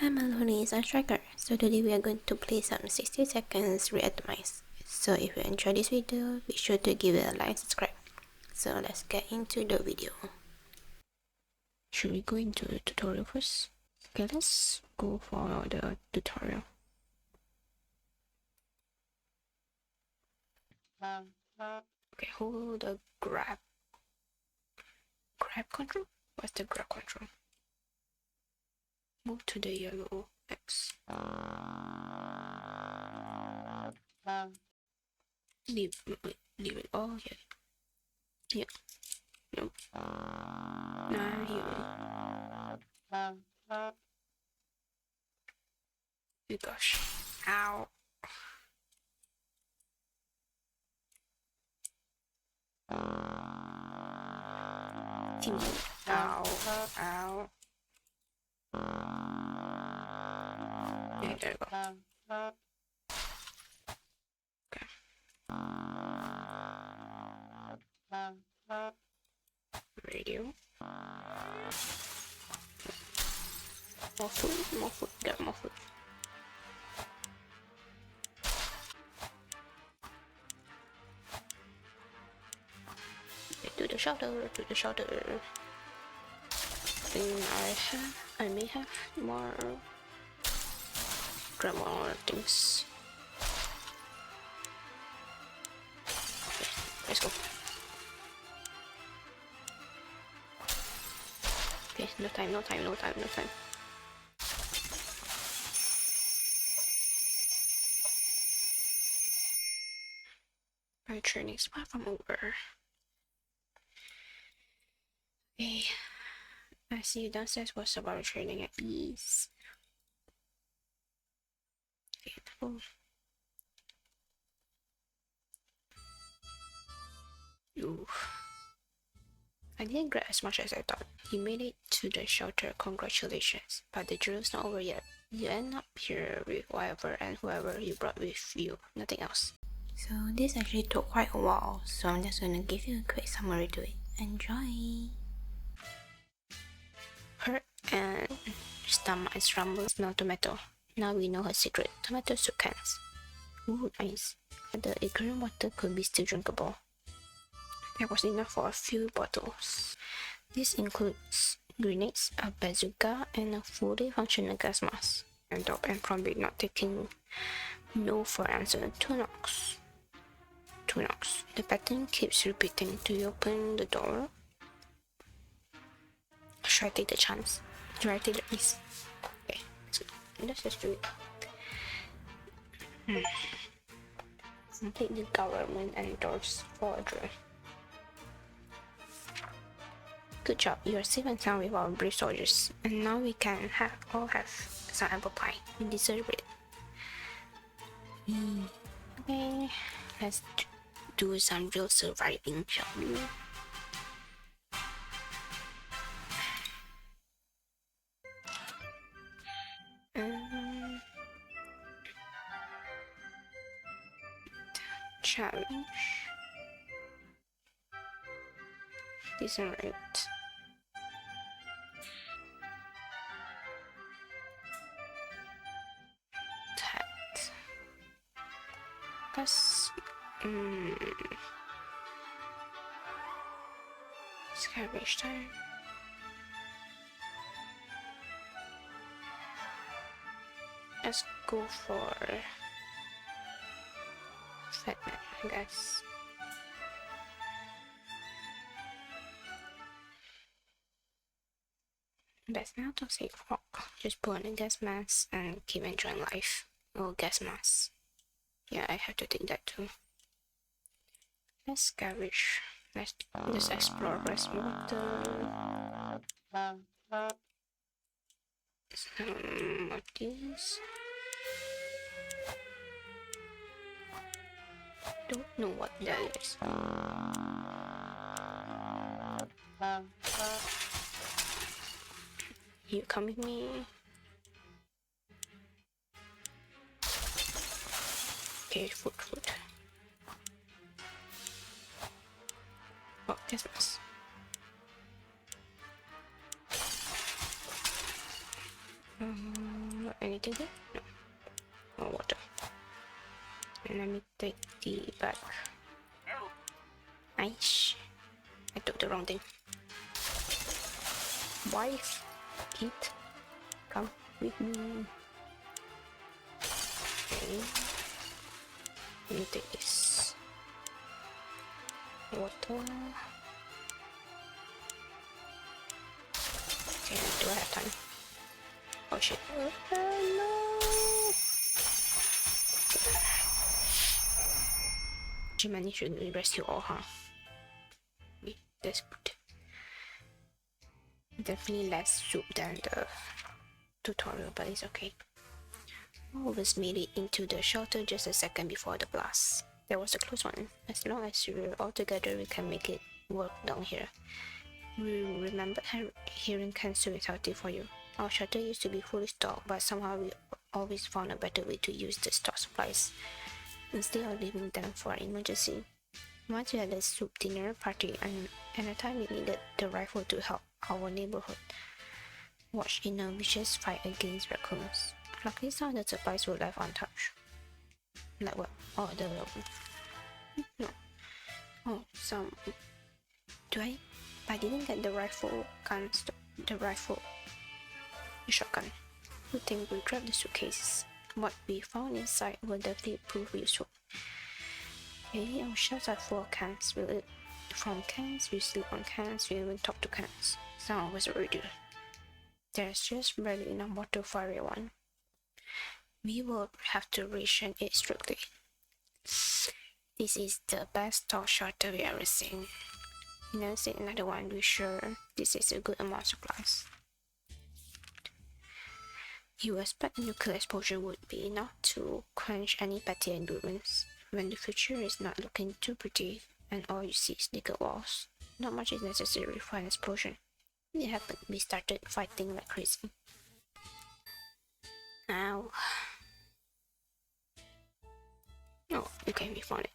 I'm Alhoni Striker. So today we are going to play some 60 seconds REATOMIZED. So if you enjoy this video, be sure to give it a like and subscribe. So let's get into the video. Should we go into the tutorial first? Okay, let's go for the tutorial. Okay, hold the grab control? What's the grab control? Move to the yellow X. Leave it all here. Yeah. Nope. Now here. Oh gosh. Ow. Ow. Ow. Yeah, there we go. Okay. Radio. More food, get more food. To the shelter. I may have more. Grab more things. Okay, let's go. Okay, no time. My training spot from over. Okay, I see you downstairs. What's about training at ease? Okay, Ooh. I didn't grab as much as I thought. You made it to the shelter, congratulations. But the drill's not over yet. You end up here with whatever and whoever you brought with you, nothing else. So this actually took quite a while, so I'm just gonna give you a quick summary to it. Enjoy! Her and stomach is rumble, smell tomato. Now we know her secret, tomato soup cans. Ooh, nice. The ignorant water could be still drinkable. There was enough for a few bottles. This includes grenades, a bazooka, and a fully functional gas mask. And probably not taking no for answer. 2 knocks. The pattern keeps repeating. Do you open the door? Should I take the chance? Should I take the risk? Okay, let's just do it. Complete the government endorsed for a drill. Good job, you are safe and sound with our brave soldiers, and now we can all have some apple pie. We deserve it. Okay, let's do some real surviving, shall we? Challenge. This isn't right. That's scavenge time. Let's go for fat man, I guess. Best now to save rock. Just put on a gas mask and keep enjoying life. Oh, gas mask. Yeah, I have to take that too. Let's scavenge. Let's just explore rest water. Some of these. Don't know what that is. You come with me. Okay, food. Oh, yes, miss. Anything there? No. No water. And let me take the bag. Nice. I took the wrong thing. Wife, kid, come with me. Okay. Let me take this. Water. Okay, do I have time? Oh shit. No! She managed to rescue all, huh? That's good. Definitely less soup than the tutorial, but it's okay. Always made it into the shelter just a second before the blast. That was a close one. As long as we're all together, we can make it work down here. We remember hearing cancer is healthy for you. Our shelter used to be fully stocked, but somehow we always found a better way to use the stock supplies instead of leaving them for an emergency. Once we had a soup dinner party, and at the time we needed the rifle to help our neighborhood watch in a vicious fight against raccoons. Luckily, some of the supplies were left untouched. Like what? Oh, no. Oh, some. I didn't get the rifle guns. The shotgun. Good thing we grabbed the suitcases. What we found inside will definitely prove useful. Okay, our shelves are full of cans. We eat from cans, we sleep on cans, we even talk to cans. Some of us already do. There's just barely enough water for everyone. We will have to ration it strictly. This is the best stock shelter we ever seen. You know, say another one, we're sure this is a good amount of supplies. You expect a nuclear explosion would be enough to quench any petty endurance when the future is not looking too pretty and all you see is naked walls. Not much is necessary for an explosion. It happened. We started fighting like crazy. Ow. Oh, okay, we found it.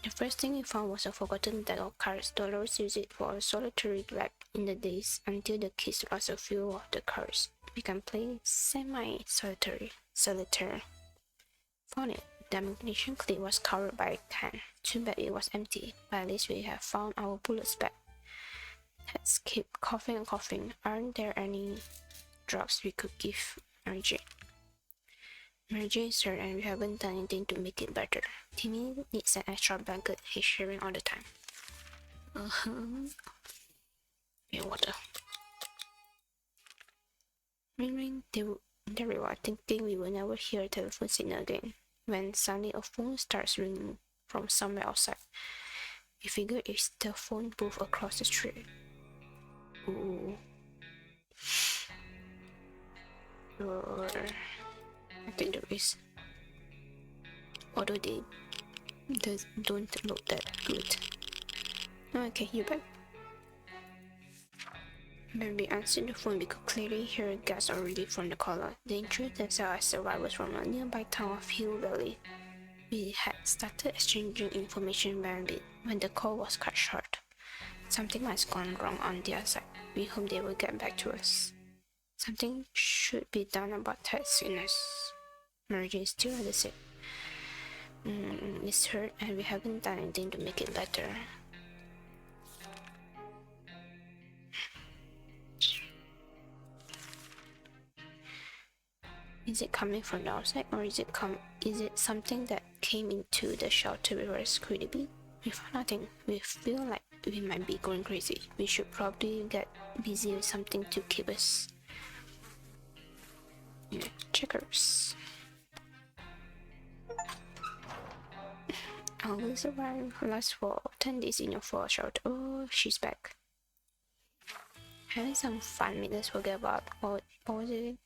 The first thing we found was a forgotten deck of cards. Dolores used it for a solitary back in the days until the kids lost a few of the cards. We can play semi-solitaire. Found it. The ammunition clip was covered by a can. Too bad it was empty, but at least we have found our bullets back. Let's keep coughing and coughing. Aren't there any drugs we could give Mary Jane? Mary Jane is hurt and we haven't done anything to make it better. Timmy needs an extra blanket. He's sharing all the time. Okay, water. Ring ring. There we were, thinking we will never hear a telephone signal again, when suddenly a phone starts ringing from somewhere outside. We figure it's the phone booth across the street. Ooh. Or I think there is. Although they don't look that good. Okay, you back. When we answered the phone, we could clearly hear gas or relief from the caller. They introduced themselves as survivors from a nearby town of Hill Valley. We had started exchanging information when the call was cut short. Something has gone wrong on their side. We hope they will get back to us. Something should be done about Ted's sickness. Mary Jane is still at the sick. It's hurt and we haven't done anything to make it better. Is it coming from the outside, or is it something that came into the shelter we were? Could it be? We found nothing. We feel like we might be going crazy. We should probably get busy with something to keep us. Checkers. Always arrive last for 10 days in your fall shelter. Oh, she's back. Having some fun made us forget about all was it?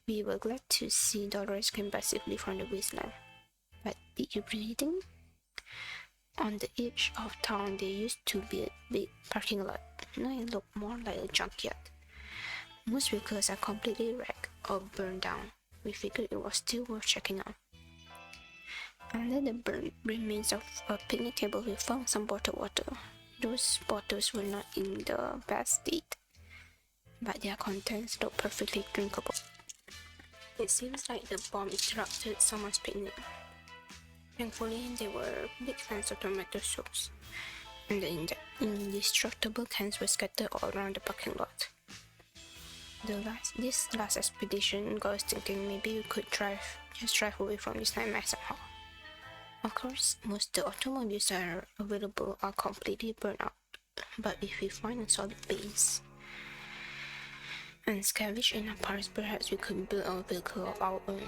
We were glad to see Dolores came back safely from the wasteland. But did you bring anything? On the edge of town, there used to be a big parking lot. Now it looked more like a junkyard. Most vehicles are completely wrecked or burned down. We figured it was still worth checking out. Under the burned remains of a picnic table, we found some bottled water. Those bottles were not in the best state, but their contents looked perfectly drinkable. It seems like the bomb interrupted someone's picnic. Thankfully, they were big fans of tomato sauce, and the indestructible cans were scattered all around the parking lot. This last expedition got us thinking maybe we could just drive away from this nightmare somehow. Of course, most of the automobiles that are available are completely burned out, but if we find a solid base and scavenge enough parts, perhaps we could build a vehicle of our own.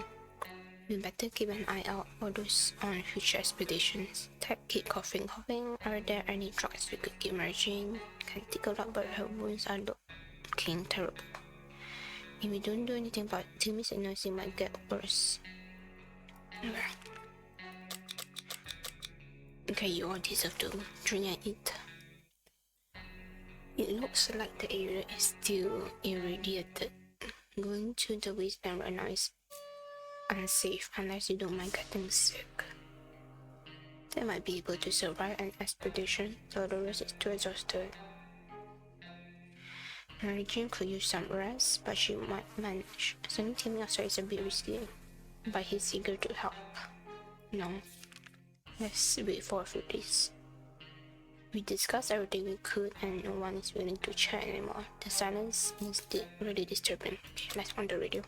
We better keep an eye out for those on future expeditions. Ted keep coughing. Are there any trucks we could keep merging? Can take a lot, but her wounds are looking terrible. If we don't do anything about Timmy's annoyance, it might get worse. Okay, you all deserve to drink and eat. It looks like the area is still irradiated. Going to the wasteland right now is unsafe unless you don't mind getting sick. They might be able to survive an expedition, though the rest is too exhausted. Mary Jane could use some rest, but she might manage. Sending Timmy outside is a bit risky, but he's eager to help. No, let's wait for a few days. We discussed everything we could, and no one is willing to chat anymore. The silence is really disturbing. Okay, let's on the radio.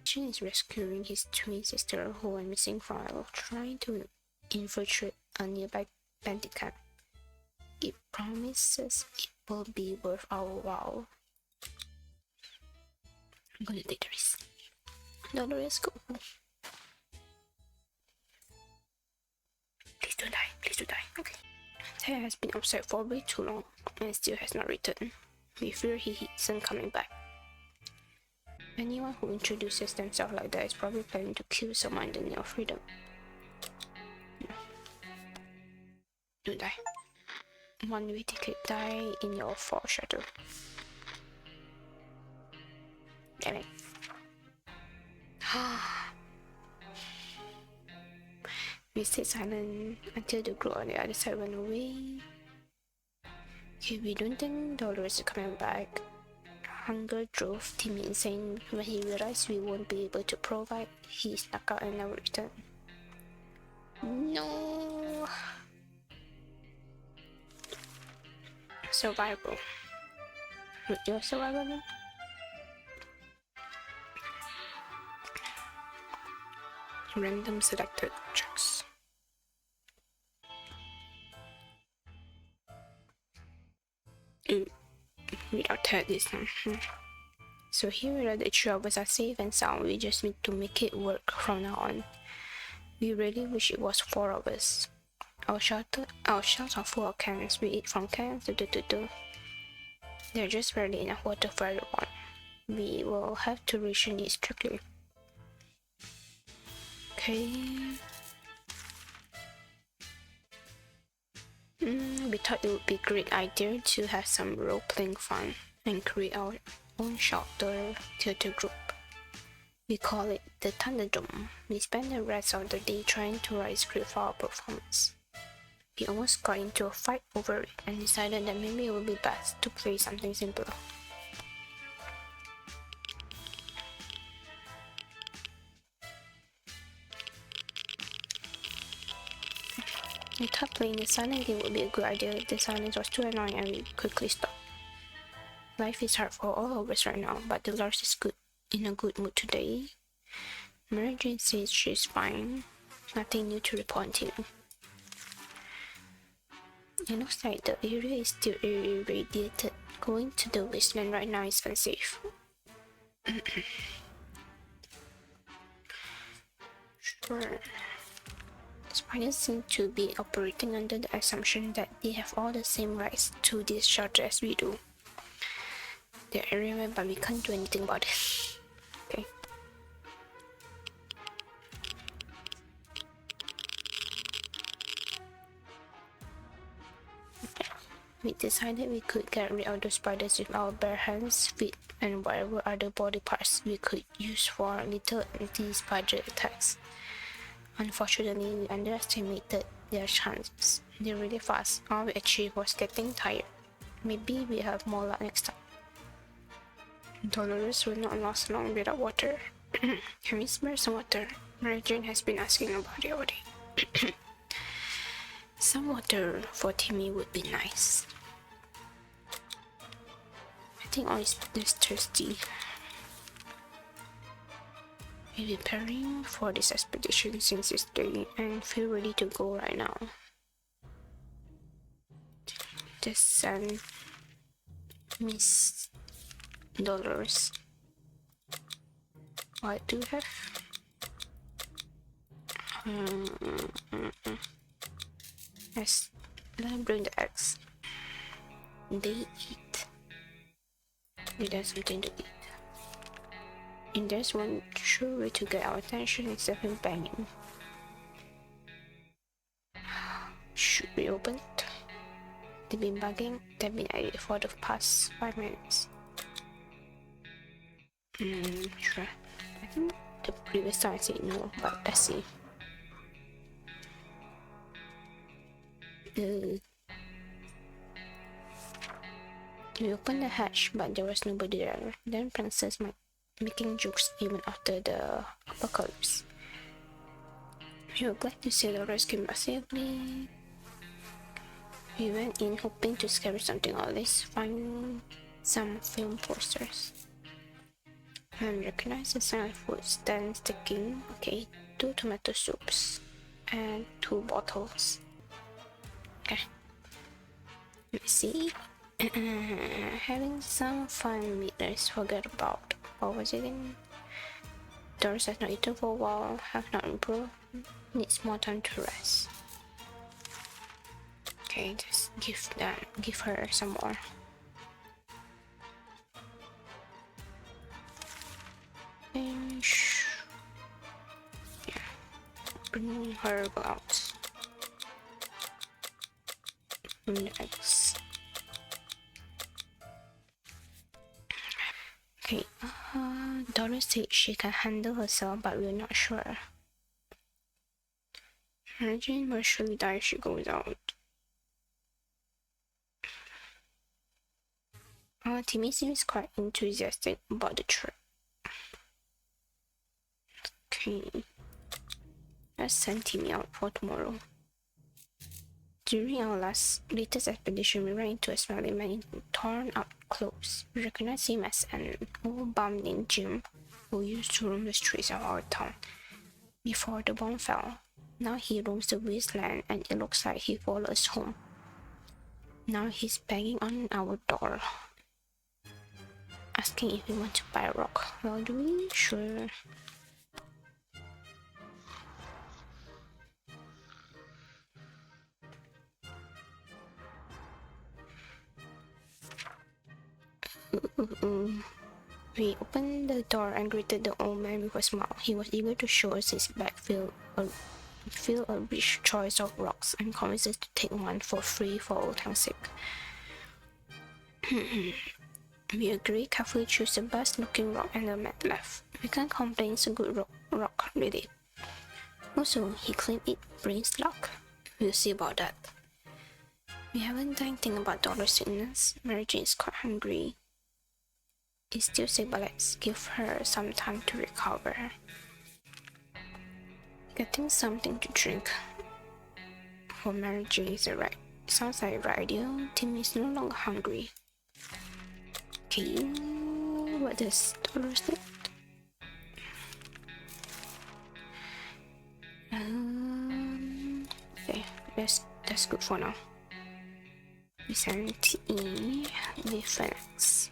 Jin is rescuing his twin sister who went missing while trying to infiltrate a nearby bandit camp. It promises it will be worth our while. I'm gonna take the risk. Dolores, go. Please don't die. Please don't die. Okay. Ted has been outside for way too long and still has not returned. We fear he isn't coming back. Anyone who introduces themselves like that is probably planning to kill someone in the name of freedom. No. Don't die. One way to clip die in your fall shadow. Damn it. We stayed silent until the group on the other side went away. Okay, we don't think Dolores is coming back. Hunger drove Timmy insane. When he realized we won't be able to provide, he snuck out and never returned. No. Survival. Would your survival now? Random selected checks. Without Ted this time. So here we are, the three of us are safe and sound. We just need to make it work from now on. We really wish it was 4 of us. Our shelters are full of cans. We eat from cans. There's just barely enough water for everyone. We will have to ration it strictly. Okay. We thought it would be a great idea to have some role-playing fun and create our own shelter theater group. We call it the Thunderdome. We spent the rest of the day trying to write a script for our performance. We almost got into a fight over it and decided that maybe it would be best to play something simpler. We thought playing the silent game would be a good idea. The silence was too annoying and we quickly stopped. Life is hard for all of us right now, but Dolores is in a good mood today. Mary Jane says she's fine. Nothing new to report to you. It looks like the area is still irradiated. Going to the wasteland right now is unsafe. Sure. Spiders seem to be operating under the assumption that they have all the same rights to this shelter as we do. They're everywhere, but we can't do anything about it. Okay. We decided we could get rid of those spiders with our bare hands, feet, and whatever other body parts we could use for little anti-spider attacks. Unfortunately, we underestimated their chances. They're really fast. All we achieved was getting tired. Maybe we have more luck next time. Dolores will not last long without water. Can we spare some water? Mary Jane has been asking about it already. Some water for Timmy would be nice. I think Orange is thirsty. We're preparing for this expedition since yesterday and feel ready to go right now. Just send Miss Dolores. What do we have? Yes, let me bring the eggs. They eat. We have something to eat. And there's one sure way to get our attention instead of banging. Should we open it? They've been bugging. They've been at it for the past 5 minutes. Sure. I think the previous time I said no, but let's see. We opened the hatch, but there was nobody there. Then Princess making jokes even after the apocalypse. We were glad to see Dolores came back safely. We went in hoping to scare something, or at least find some film posters. And recognize the sign of food stand sticking. Okay, 2 tomato soups and 2 bottles. Okay, let's see. Having some fun with this, forget about what was it again? Doris has not eaten for a while, have not improved, needs more time to rest. Okay, just give her some more. And yeah, bring her out. Next. Okay, Doris said she can handle herself, but we're not sure. Mary Jane will surely die if she goes out. Timmy seems quite enthusiastic about the trip. Okay, let's send Timmy out for tomorrow. During our latest expedition, we ran into a smelly man in torn up clothes. We recognized him as an old bum named Jim, who used to roam the streets of our town before the bomb fell. Now he roams the wasteland, and it looks like he followed us home. Now he's banging on our door, asking if we want to buy a rock. Well, do we? Sure. We opened the door and greeted the old man with a smile. He was eager to show us his bag filled a rich choice of rocks and convinced us to take one for free for old time's sake. We agreed, carefully chose the best looking rock, and the man left. We can't complain, it's a good rock really. Also, he claimed it brings luck. We'll see about that. We haven't done anything about Dollar's sickness. Mary Jane is quite hungry. It's still sick, but let's give her some time to recover. Getting something to drink for Mary Jane is right. Sounds like a right idea. Tim is no longer hungry. Okay, what does Dolores need? Okay, that's good for now. We send E with Phoenix.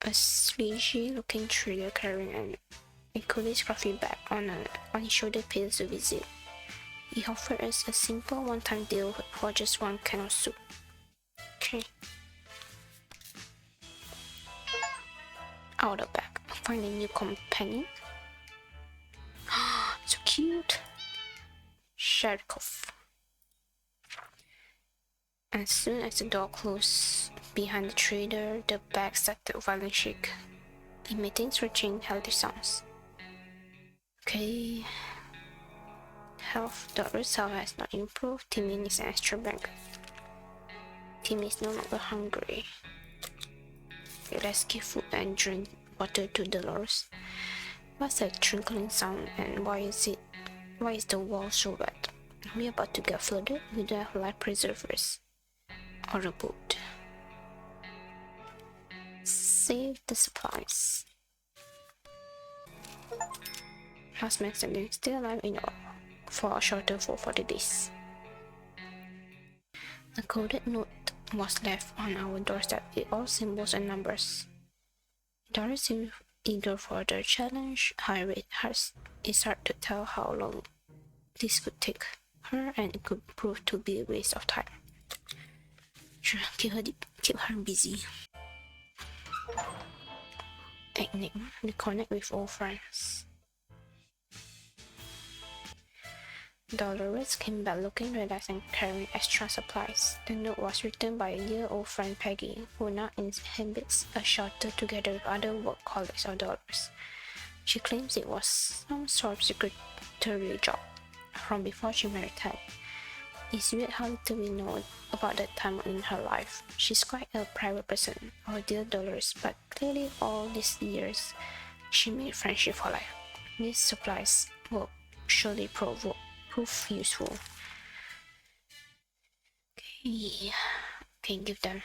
A sleazy looking trader carrying an equally scruffy bag on his shoulder paid us a visit. He offered us a simple one-time deal for just 1 can of soup. Okay. Out of the bag, find a new companion. So cute. Sharkov. As soon as the door closed behind the trader, the bag started to violently shake, emitting screeching, healthy sounds. Okay. health. Daughter's health has not improved. Timmy needs an extra blanket. Timmy is no longer hungry. Okay, let's give food and drink water to Dolores. What's that trickling sound, and why is the wall so wet? We're about to get flooded. We don't have life preservers or a boat. Save the supplies. Housemates are still alive for a shelter for 40 days. A coded note was left on our doorstep with all symbols and numbers. Doris seemed eager for the challenge. However, it's hard to tell how long this would take her, and it could prove to be a waste of time. Sure, keep her busy. Technique: reconnect with old friends. Dolores came back looking relaxed and carrying extra supplies. The note was written by a year-old friend Peggy, who now inhabits a shelter together with other work colleagues of Dolores. She claims it was some sort of secretary job from before she married Ted. It's weird how little we know about that time in her life. She's quite a private person, our dear Dolores, but clearly all these years she made friendship for life. These supplies will surely prove useful. Okay, give them.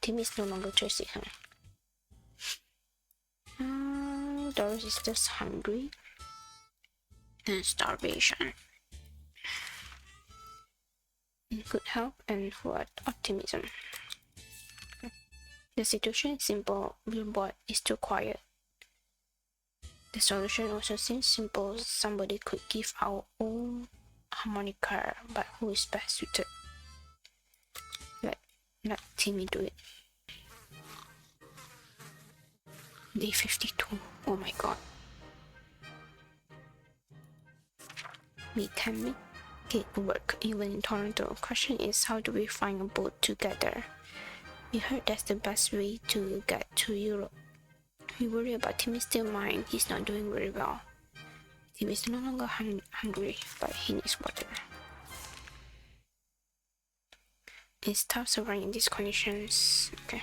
Tim is no longer thirsty, huh? Doris is just hungry and starvation. Good health and what optimism. The situation is simple. Billboard is too quiet. The solution also seems simple. Somebody could give our own harmonica, but who is best suited? Let Timmy do it. Day 52. Oh my god. We can make it work even in Toronto. Question is, how do we find a boat to get there? We heard that's the best way to get to Europe. We worry about Timmy's still mind. He's not doing very well. Timmy's no longer hungry, but he needs water. It's tough surviving in these conditions. Okay.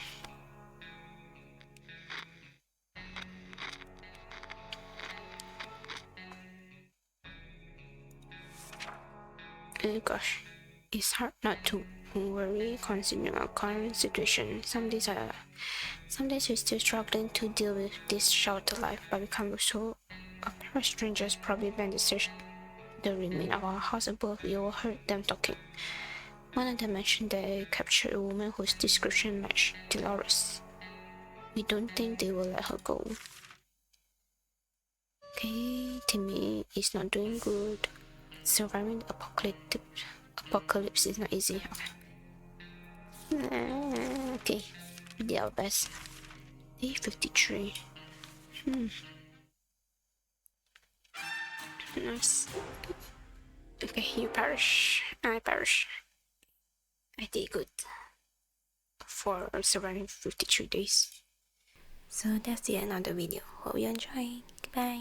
Oh gosh, it's hard not to worry considering our current situation. Some days we're still struggling to deal with this shelter life, but we can't look so. A pair of strangers probably went to search the remains of our house above. We overheard them talking. One of them mentioned they captured a woman whose description matched Dolores. We don't think they will let her go. Okay, Timmy is not doing good. Surviving the apocalypse is not easy. Okay, we did our best. Day 53. Nice. Okay, you perish. I perish. I did good for surviving 53 days. So that's the end of the video. Hope you enjoy. Goodbye.